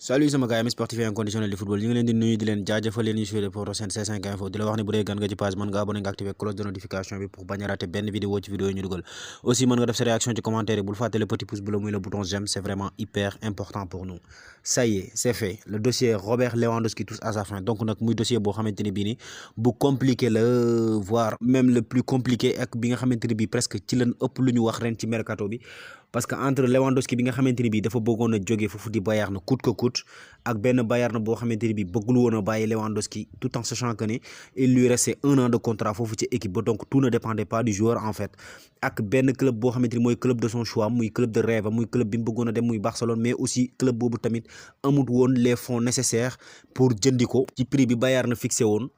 Salut sama gars yi sportif et inconditionnel de football ñu ngi leen di nuyu di leen jaajëfal leen ñu suivre pour seen C5 info di la wax ne bu dee gan nga ci page mën nga abonné nga activer cloche de notification bi pour bañ a rater benn vidéo ci vidéo yi ñu dugal aussi mën nga def sa réaction ci commentaire yi bul fàtte le petit pouce bleu muy le bouton j'aime c'est vraiment hyper important pour nous. Ça y est c'est fait le dossier Robert Lewandowski touche à sa fin donc nag muy dossier boo xamante ni bii ni bu compliqué la voire même le plus compliqué ak bi nga xamante ni bii presque ci lañ ëpp lu ñu wax ren ci mercato bi parce que entre Lewandowski bi nga xamante ni bii dafa bëggoon a jógee foofu di Bayern coûte que coûte ak benn Bayern boo xamante ni bii bëggul woon a bàyyi Lewandowski tout en sachant que ne il lui restait 1 an de contrat foofu ci équipe ba donc tout ne dépendait pas du joueur en fait ak benn club boo xamante ni mooy club de son choix muy club de rêve muy club bi mu bëggoon a dem muy Barcelone mais aussi club boobu tamit amut woon les fonds nécessaires pour jëndi ko ci prix bi Bayern fixé woon.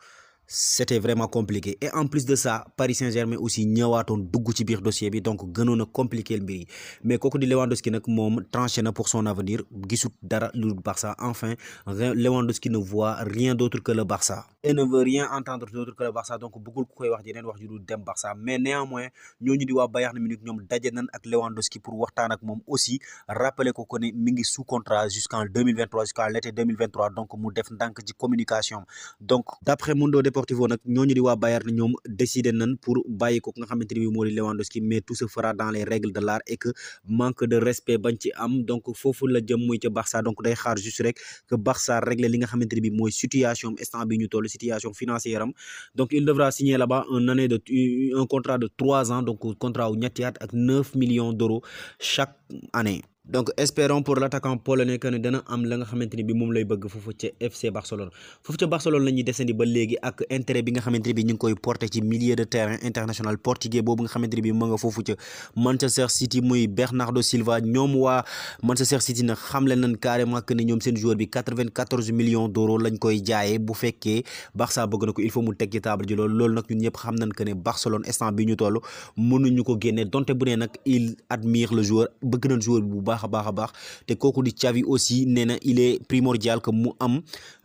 C'était vraiment compliqué et en plus de ça Paris Saint-Germain aussi ñëwaatoon dugg ci biir dossier bi donc gënoon a compliqué mbir yi mais kooku di Lewandowski nag moom tranché na pour son avenir gisut dara lu Barça enfin Lewandowski ne voit rien d'autre que le Barça et ne veut rien entendre d'autre que le Barça donc bëggul ku koy wax jeneen wax ju dul dem Barça mais néanmoins ñooñu di waa Bayern Munich ñoom daje nañ ak Lewandowski pour waxtaan ak moom aussi rappeler ko ne mi ngi sous contrat jusqu'en 2023 jusqu'à l'été 2023 donc mu def ndànk ci communication donc d'après Mundo Deportivo nag ñooñu di waa Bayern ñoom décidé nañ pour bàyyi ko nga xamante ni bi moo di Lewandowski mais tout se fera dans les règles de l'art et que manque de respect bañ ci am donc foofu la jëm muy ca Barça donc day xaar juste rek que Barça régler li nga xamante ni bi mooy situation instant bi ñu toll situation financière am donc il devra signer là-bas un contrat de 3 ans donc contrat wu ñetti at ak 9 millions d'euros chaque année. Donc espérons pour l'attaquant polonais que ne dana am la nga xamante ni bi moom lay bëgg foofu ca FC Barcelone foofu ca Barcelone la ñuy desandi ba léegi ak intérêt bi nga xamante ni bi ñu ngi koy porté ci milieu de terrain international portugais boobu nga xamante ni bi mu nga foofu ca Manchester City muy Bernardo Silva ñoom waa Manchester City nag xamle nañ carrément que ne ñoom seen joueur bi 94 millions d'euros lañ koy jaayee bu fekkee Barça bëgg na ko il faut mu teg ci table ji loolu nag ñun ñëpp xam nañ que ne Barcelone instant bi ñu toll mënuñu ko génne donte bu ne nag il admire le joueur bëgg nañ joueur bu baax a baax te kooku di Xavi aussi nee na il est primordial que mu am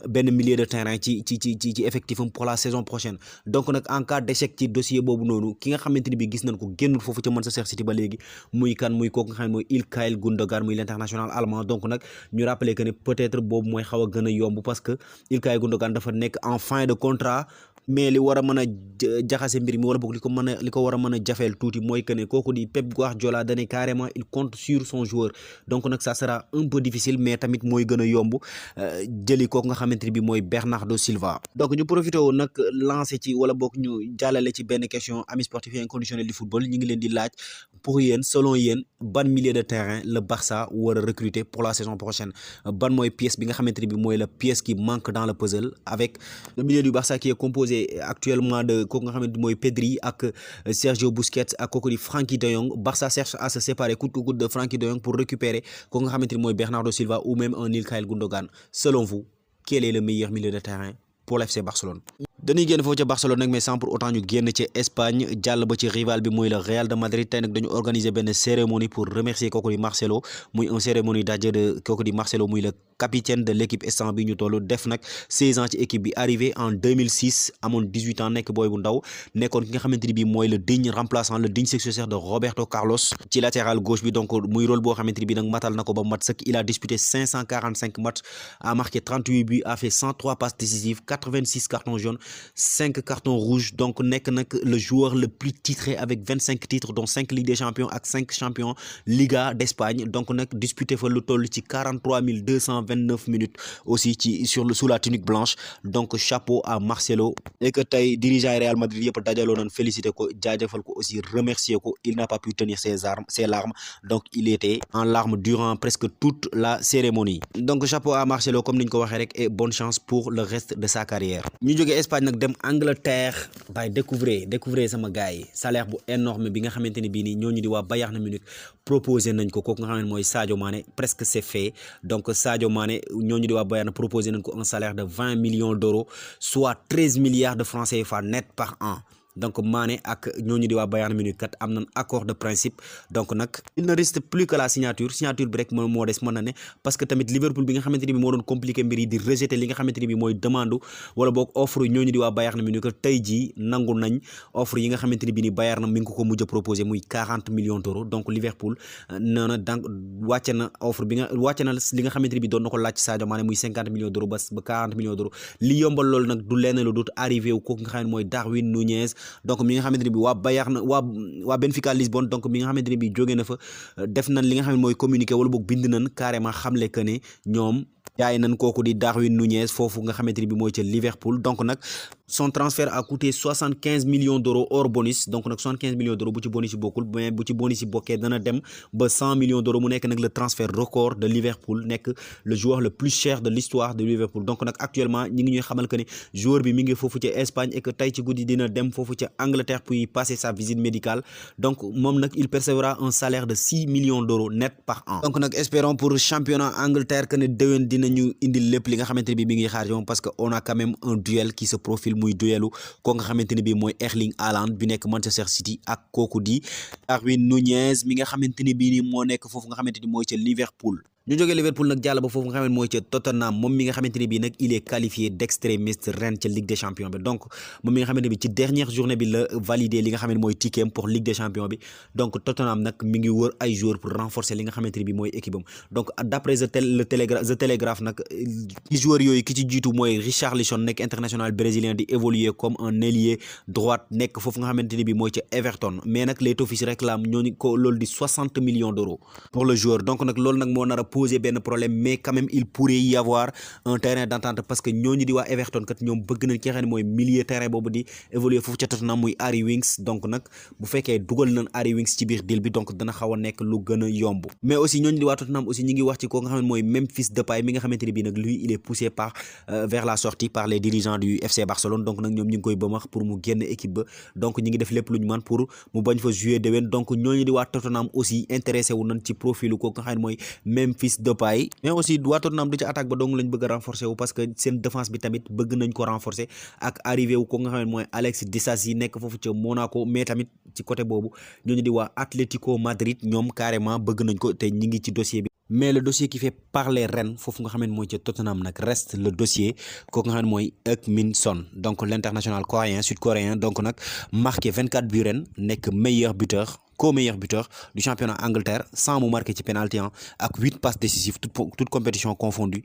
benn milieu de terrain ci effectif pour la saison prochaine donc nag en cas d'échec ci dossier boobu noonu ki nga xamante ni bi gis nañ ko génnul foofu ca Manchester City ba léegi muy kooku nga xam ne mooy Ilkay Gundogan muy l'international allemand donc nag ñu rappeler que ne peut-être boobu mooy xaw a gën a yomb parce que Ilkay Gundogan dafa nekk en fin de contrat mais li war a mën a jaxase mbir mi wala boog li ko war a mën a jafeel tuuti mooy que ne kooku di Pep Guardiola dane carrément il compte sur son joueur donc nag ça sera un peu difficile mais tamit mooy gën a yomb jëli kooku nga xamante ni bi mooy Bernardo Silva donc ñu profité woon nag lancé ci wala boog ñu jàllale ci benn question amis sportifs et inconditionnels du football ñu ngi leen di laaj pour yéen selon yéen ban milieu de terrain le Barça war a recruter pour la saison prochaine ban mooy pièce bi nga xamante ni bi mooy la pièce qui manque dans le puzzle avec le milieu du Barça qui est composé actuellement de kooku nga xamante ni mooy Pedri ak Sergio Busquets ak kooku di Frenkie de Jong. Barça cherche à se séparer coûte que coûte de Frenkie de Jong pour récupérer kooku nga xamante ni mooy Bernardo Silva ou même un Ilkay Gundogan selon vous quel est le meilleur milieu de terrain pour l'FC Barcelone. dañuy génn foofu ca Barcelone nag mais sans pour autant ñu génn ci Espagne jàll ba ci rival bi muy le Real de Madrid tey nag dañu organiser benn cérémonie pour remercier kooku di Marcelo muy un cérémonie d'adieu de kooku di Marcelo muy le capitaine de l'équipe instant bi ñu toll def nag 16 ans ci équipe bi arrivé en 2006 amoon 18 ans nekk booy bu ndaw nekkoon ki nga xamante ni bi mooy le digne remplaçant le digne successeur de Roberto Carlos ci latéral gauche bi donc muy rôle boo xamante ni bi nag matal na ko ba mat sëkk il a disputé 545 matchs a marqué 38 buts a fait 103 passes décisives 86 cartons jaunes 5 cartons rouges donc nekk nag le joueur le plus titré avec 25 titres dont 5 Ligue des Champions ak 5 champions Liga d'Espagne donc nag disputé fa lu toll ci 43 229 minutes aussi sous la tunique blanche donc chapeau à Marcelo et que tey dirigeant Real Madrid yëpp dajaloo nañ féliciter ko jaajëfal ko aussi remercier ko il n'a pas pu tenir ses larmes donc il était en larmes durant presque toute la cérémonie donc chapeau à Marcelo comme ni ñu ko waxee rek et bonne chance pour le reste de sa carrière. ñu jógee Espagne nag dem Angleterre bay découvrir sama gars yi salaire bu énorme bi nga xamante ni bii nii ñooñu di waa Bayern Munich proposé nañ ko kooku nga xam ne mooy Sadio Mané presque c'est fait donc Sadio Mané ñooñu di waa Bayern proposé nañ ko un salaire de 20 millions d'euros soit 13 milliards de francs CFA net par an donc Mané ak ñooñu di waa Bayern Munich kat am nañ accord de principe donc nag il ne reste plus que la signature bi rek moo des mën na ne parce que tamit Liverpool bi nga xamante ni bi moo doon compliqué mbir yi di rejeter li nga xamante ni bi mooy demande wala boog offre ñooñu di waa Bayern Munich tey jii nangu nañ offre yi nga xamante ni bi ni Bayern mi ngi ko mujj a proposé muy 40 millions d'euros donc Liverpool nee na donc wàcce na offre bi nga wàcce na li nga xamante ni bi doon na ko laaj Sadio Mané muy 50 millions d'euros ba 40 millions d'euros li yombal loolu nag du lenn lu dut arrivé wu kooku nga xam ne mooy Darwin Núñez donc mi nga xamante ni bi waa Bayern waa Benfica Lisbonne donc mi nga xamante ni bi jóge na fa def nañ li nga xam ne mooy communiqué wala boog bind nañ carrément xamle que ne ñoom jaay nañ kooku di Darwin Núñez foofu nga xamante ni bi mooy ca Liverpool donc nag son transfert a coûté 75 millions d'euros hors bonus donc nag 75 millions d'euros bu ci bonus yi bokkul mais bu ci bonus yi bokkee dana dem ba 100 millions d'euros mu nekk nag le transfert record de Liverpool nekk le joueur le plus cher de l'histoire de Liverpool donc nag actuellement ñi ngi ñuy xamal que ne joueur bi mi ngi foofu ca Espagne et que tey ci guddi dina dem foofu ca Angleterre pour y passer sa visite médicale donc moom nag il percevra un salaire de 6 millions d'euros net par an donc nag espérons pour championnat Angleterre que ne déwén dinañu indil lépp li nga xamante ne bi mi ngi xaar moom parce que on a quand même un duel qui se profile muy duelu ko nga xamante ne bi mooy Erling Haaland bi nekk Manchester City ak kooku di Darwin Núñez mi nga xamante ni bii ni moo nekk foofu nga xamante ni mooy ca Liverpool ñu jógee Liverpool nag jàll ba foofu nga xamante mooy ca Tottenham moom mi nga xamante ne bii nag il est qualifié d'extrémiste ren ca Ligue des Champions bi donc moom mi nga xamante ne bi ci dernière journée bi la validé li nga xamante mooy ticket pour Ligue des Champions bi donc Tottenham nag mi ngi wër ay joueurs pour renforcer li nga xamante ne bi mooy équipe am donc d'après The Telegraph nag ci joueurs yooyu ki ci jiitu mooy Richarlison nekk international brésilien di évoluer comme un ailier droite nekk foofu nga xamante ne bi mooy ca Everton mais nag les Toffees réclament ñooñu ko loolu di 60 millions d'euros pour le joueur donc nag loolu nag moo nar a poser benn problème mais quand même il pourrait y avoir un terrain d'entente parce que ñooñu di waa Everton kat ñoom bëgg nañ ki nga xam ne mooy milieu terrain boobu di évoluer foofu ca Tottenham muy Harry Winks donc nag bu fekkee dugal nañ Harry Winks ci biir deal bi donc dana xaw a nekk lu gën a yomb mais aussi ñooñu di waa Tottenham aussi ñi ngi wax ci ko nga xam ne mooy Memphis Depay mi nga xamante ne bii nag lui il est poussé par vers la sortie par les dirigeants du FC Barcelone donc nag ñoom ñi ngi koy bëmax pour mu génn équipe ba donc ñi ngi def lépp lu ñu mën pour mu bañ fa jouer déwén donc ñooñu di waa Tottenham aussi intéressé wu nañ ci profilu ko nga xam ne mooy Memphis Depay mais aussi waa Tottenham du ci attaque ba dong lañ bëgg a renforcer wu parce que seen défense bi tamit bëgg nañ ko renforcer ak arrivé wu ko nga xam ne mooy Alex Disasi nekk foofu ca Monaco mais tamit ci côté boobu ñooñu di waa Atlético Madrid ñoom carrément bëgg nañ ko te ñi ngi ci dossier bi mais le dossier qui fait parler ren foofu nga xam ne mooy ca Tottenham nag reste le dossier kooku nga xam ne mooy Heung-min Son donc l'international coréen sud-coréen donc nag marqué 24 buts ren nekk meilleur buteur co-meilleur buteur du championnat Angleterre sans mu marqué ci penalty ak 8 passes décisives toute compétition confondue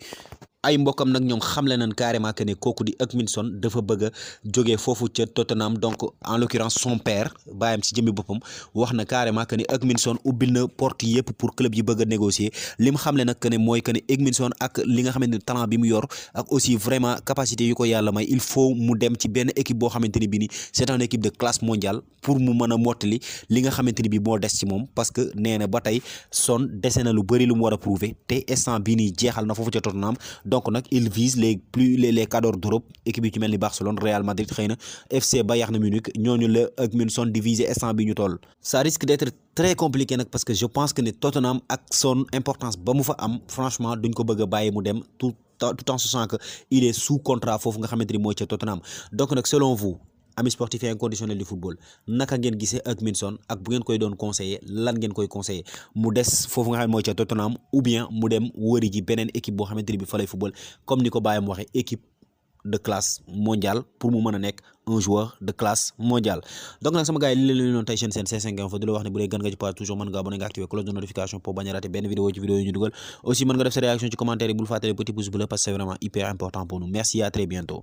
ay mbokam nag ñoom xamle nañ carrément que ne kooku di Heung-min Son dafa bëgg a jógee foofu ca Tottenham donc en l'occurrence son père baayam ci jëmmi boppam wax na carrément que ne Heung-min Son ubbil na porte yëpp pour club yi bëgg a négocier li mu xamle nag que ne mooy que ne Heung-min Son ak li nga xamante ne talent bi mu yor ak aussi vraiment capacité yu ko yàlla may il faut mu dem ci benn équipe boo xamante ni bi ni c'est une équipe de classe mondiale pour mu mën a mottali li nga xamante ni bi moo des ci moom parce que nee na ba tey Son dese na lu bëri lu mu war a prouver te instant bii nii jeexal na foofu ca Tottenham donc nag il vise les cadors d'Europe équipe yu ci mel ni Barcelone Real Madrid xëy na FC Bayern Munich ñooñu la Heung-min Son di viser instant bi ñu toll ça risque d'être très compliqué nag parce que je pense que ne Tottenham ak son importance ba mu fa am franchement duñ ko bëgg a bàyyi mu dem tout en sachant que il est sous contrat foofu nga xamante ni mooy ca Tottenham donc nag selon vous amis sportifs et inconditionnels du football naka ngeen gisee Heung-min Son ak bu ngeen koy doon conseiller lan ngeen koy conseiller mu des foofu nga xam ne mooy ca Tottenham ou bien mu dem wëri ji beneen équipe boo xamante ni bi fa lay football comme ni ko bàyyam waxee équipe de classe mondiale pour mu mën a nekk un joueur de classe mondiale donc nag sama gars yi li leen noonu tey seen C5 Info di la wax ne bu dee gan nga ci page toujours mën nga abonné nga activer cloche de notification pour bañ a rater benn vidéo ci vidéo yi ñu dugal aussi mën nga def sa réaction ci commentaire yi bul fàtte le petit pouce bleu parce que c'est vraiment hyper important pour nous merci à très bientôt